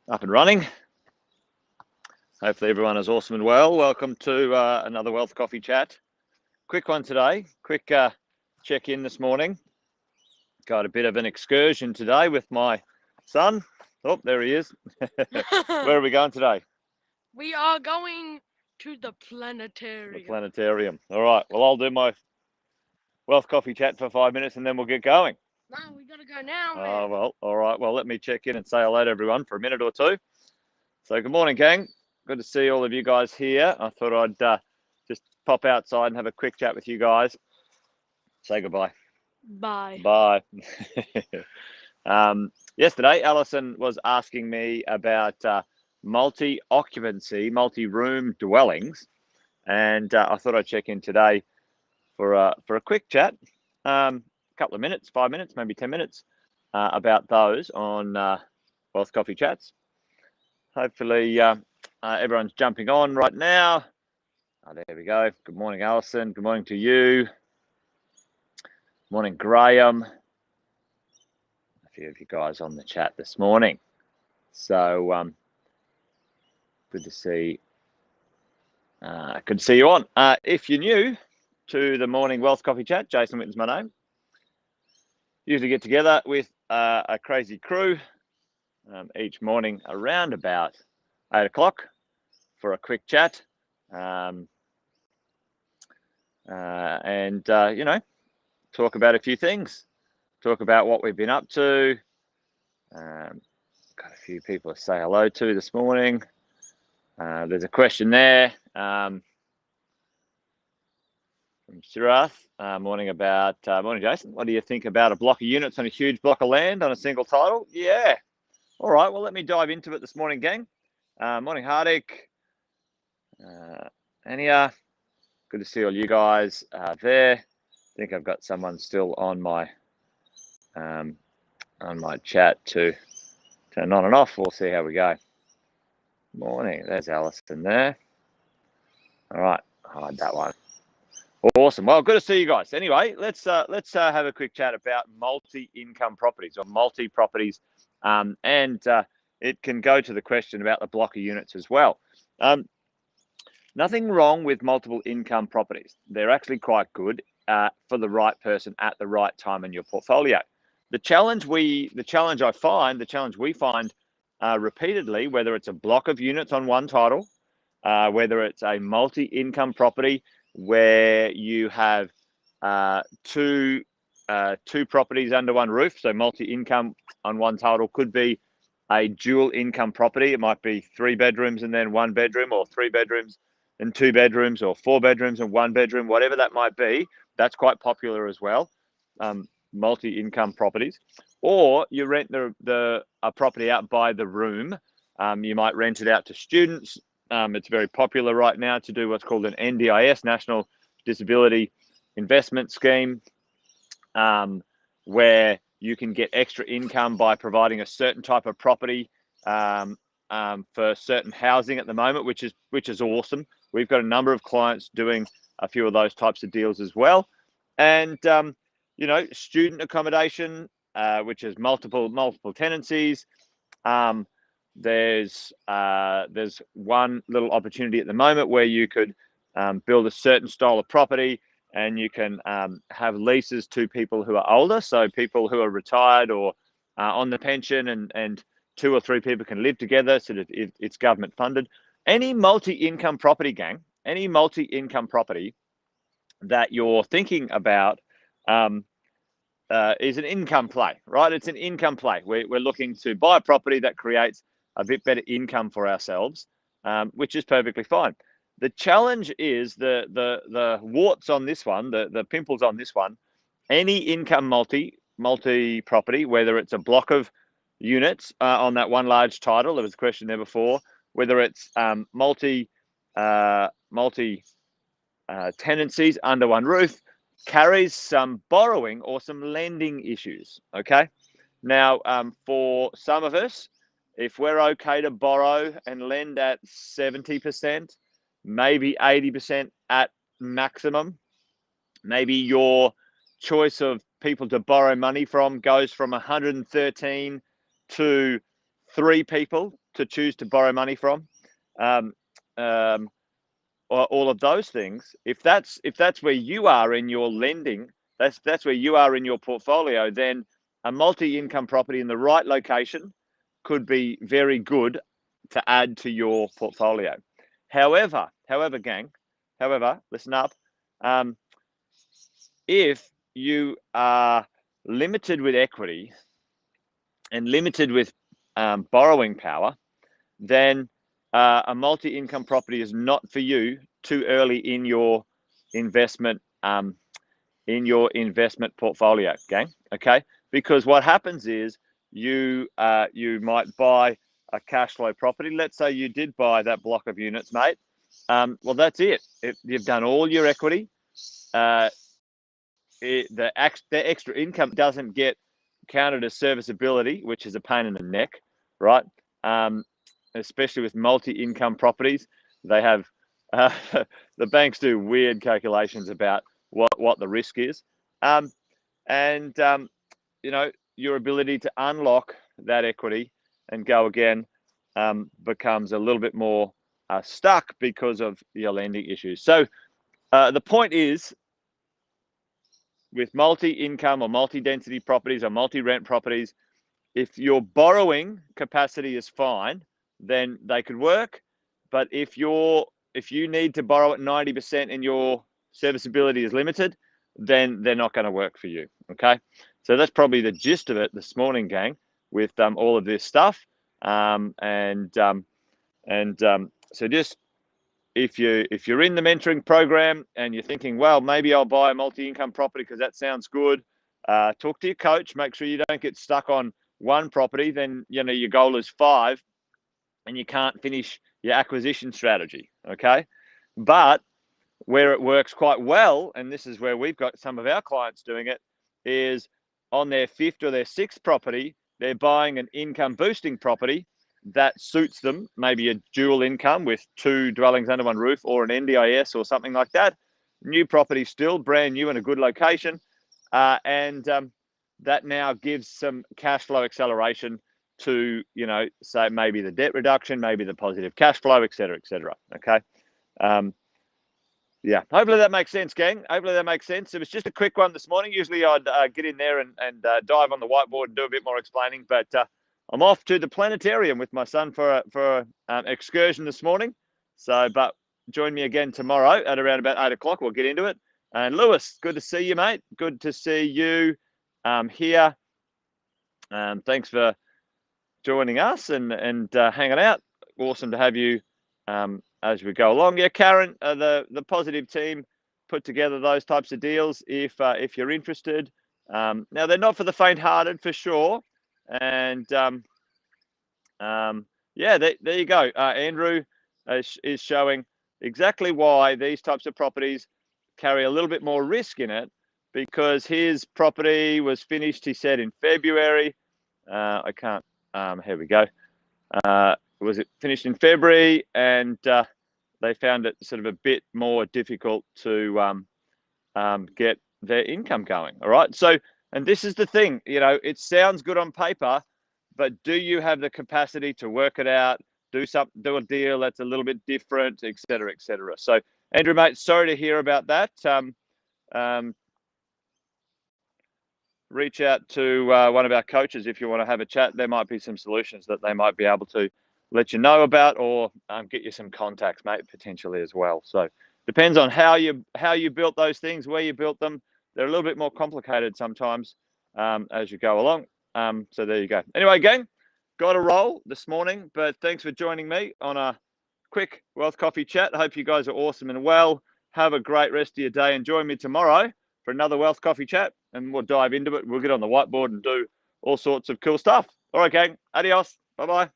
Up and running. Hopefully everyone is awesome and well. Welcome to another Wealth Coffee Chat. Quick one today. Quick check-in this morning. Got a bit of an excursion today with my son. Oh, there he is. Where are we going today? We are going to the The planetarium. planetarium. All right. Well, I'll do my Wealth Coffee Chat for 5 minutes and then we'll get going. No, we gotta go now, Oh, man. well, all right. Well, let me check in and say hello to everyone for a minute or two. So good morning, gang. Good to see all of you guys here. I thought I'd just pop outside and have a quick chat with you guys. Say goodbye. Bye. Bye. Yesterday, Alison was asking me about multi-occupancy, multi-room dwellings, and I thought I'd check in today for a quick chat, a couple of minutes, 5 minutes, maybe 10 minutes, about those on Wealth Coffee Chats. Hopefully, everyone's jumping on right now. Oh, there we go. Good morning, Alison. Good morning to you. Morning, Graham. A few of you guys on the chat this morning. So good to see. Good to see you on. If you're new to the morning Wealth Coffee Chat, Jason Witten's my name. Usually get together with a crazy crew each morning around about 8 o'clock for a quick chat. And talk about a few things. Talk about what we've been up to. Got a few people to say hello to this morning. There's a question there from Sirath. Morning, Jason. What do you think about a block of units on a huge block of land on a single title? Yeah. All right. Well, let me dive into it this morning, gang. Morning, Hardik. Ania. Good to see all you guys there. I think I've got someone still on my chat to turn on and off. We'll see how we go. Morning. There's Alison there. All right. Hide that one. Awesome. Well, good to see you guys. Anyway, let's have a quick chat about multi-income properties or multi-properties, and it can go to the question about the block of units as well. Nothing wrong with multiple income properties. They're actually quite good for the right person at the right time in your portfolio. The challenge we find repeatedly, whether it's a block of units on one title, whether it's a multi-income property where you have two properties under one roof, so multi-income on one title could be a dual income property. It might be 3 bedrooms and then 1 bedroom, or 3 bedrooms and 2 bedrooms, or 4 bedrooms and 1 bedroom, whatever that might be. That's quite popular as well. Multi-income properties, or you rent a property out by the room. You might rent it out to students. It's very popular right now to do what's called an NDIS, National Disability Investment Scheme, where you can get extra income by providing a certain type of property for certain housing at the moment, which is awesome. We've got a number of clients doing a few of those types of deals as well, and student accommodation, which is multiple tenancies. There's one little opportunity at the moment where you could build a certain style of property, and you can have leases to people who are older, so people who are retired or on the pension, and 2 or 3 people can live together, so that it's government funded. Any multi-income property, gang, any multi-income property that you're thinking about is an income play, right? It's an income play. We're looking to buy a property that creates a bit better income for ourselves, which is perfectly fine. The challenge is the warts on this one, the pimples on this one. Any income multi property, whether it's a block of units on that one large title, there was a question there before, whether it's multi tenancies under one roof, carries some borrowing or some lending issues. Okay, now for some of us, if we're okay to borrow and lend at 70%, maybe 80% at maximum, maybe your choice of people to borrow money from goes from 113 to 3 people to choose to borrow money from, or all of those things. If that's where you are in your lending, that's where you are in your portfolio, then a multi-income property in the right location could be very good to add to your portfolio. However, gang, listen up. If you are limited with equity and limited with borrowing power, then a multi-income property is not for you too early in your investment portfolio, gang. Okay, because what happens is you might buy a cash flow property. Let's say you did buy that block of units, mate. Well, that's it. You've done all your equity. The extra income doesn't get counted as serviceability, which is a pain in the neck, right? Especially with multi-income properties, they have the banks do weird calculations about what the risk is, and your ability to unlock that equity and go again becomes a little bit more stuck because of your lending issues. So the point is, with multi-income or multi-density properties or multi-rent properties, if your borrowing capacity is fine, then they could work. But if you need to borrow at 90% and your serviceability is limited, then they're not going to work for you. Okay, so that's probably the gist of it this morning, gang, with all of this stuff. So just if you're in the mentoring program and you're thinking, well, maybe I'll buy a multi-income property because that sounds good, talk to your coach. Make sure you don't get stuck on one property. Then your goal is 5, and you can't finish your acquisition strategy. Okay, but where it works quite well, and this is where we've got some of our clients doing it, is on their 5th or their 6th property, they're buying an income boosting property that suits them, maybe a dual income with 2 dwellings under one roof, or an NDIS or something like that. New property, still brand new in a good location, and that now gives some cash flow acceleration to, say maybe the debt reduction, maybe the positive cash flow, et cetera, et cetera. Okay. Yeah, hopefully that makes sense, gang. Hopefully that makes sense. It was just a quick one this morning. Usually I'd get in there and dive on the whiteboard and do a bit more explaining, but I'm off to the planetarium with my son for excursion this morning. So, but join me again tomorrow at around about 8 o'clock. We'll get into it. And Lewis, good to see you, mate. Good to see you here. Thanks for joining us and hanging out. Awesome to have you as we go along. Yeah, Karen, the positive team put together those types of deals if you're interested. Now, they're not for the faint-hearted, for sure. And yeah, there you go. Andrew is showing exactly why these types of properties carry a little bit more risk in it, because his property was finished, he said, in February. I can't. Here we go. Was it finished in February, and they found it sort of a bit more difficult to get their income going. All right. So, and this is the thing, it sounds good on paper, but do you have the capacity to work it out, do a deal that's a little bit different, et cetera, et cetera. So, Andrew, mate, sorry to hear about that. Reach out to one of our coaches if you want to have a chat. There might be some solutions that they might be able to let you know about, or get you some contacts, mate, potentially as well. So depends on how you built those things, where you built them. They're a little bit more complicated sometimes as you go along. So there you go. Anyway, gang, got a roll this morning, but thanks for joining me on a quick Wealth Coffee chat. I hope you guys are awesome and well. Have a great rest of your day, and join me tomorrow for another Wealth Coffee chat, and we'll dive into it. We'll get on the whiteboard and do all sorts of cool stuff. All right, gang. Adios. Bye-bye.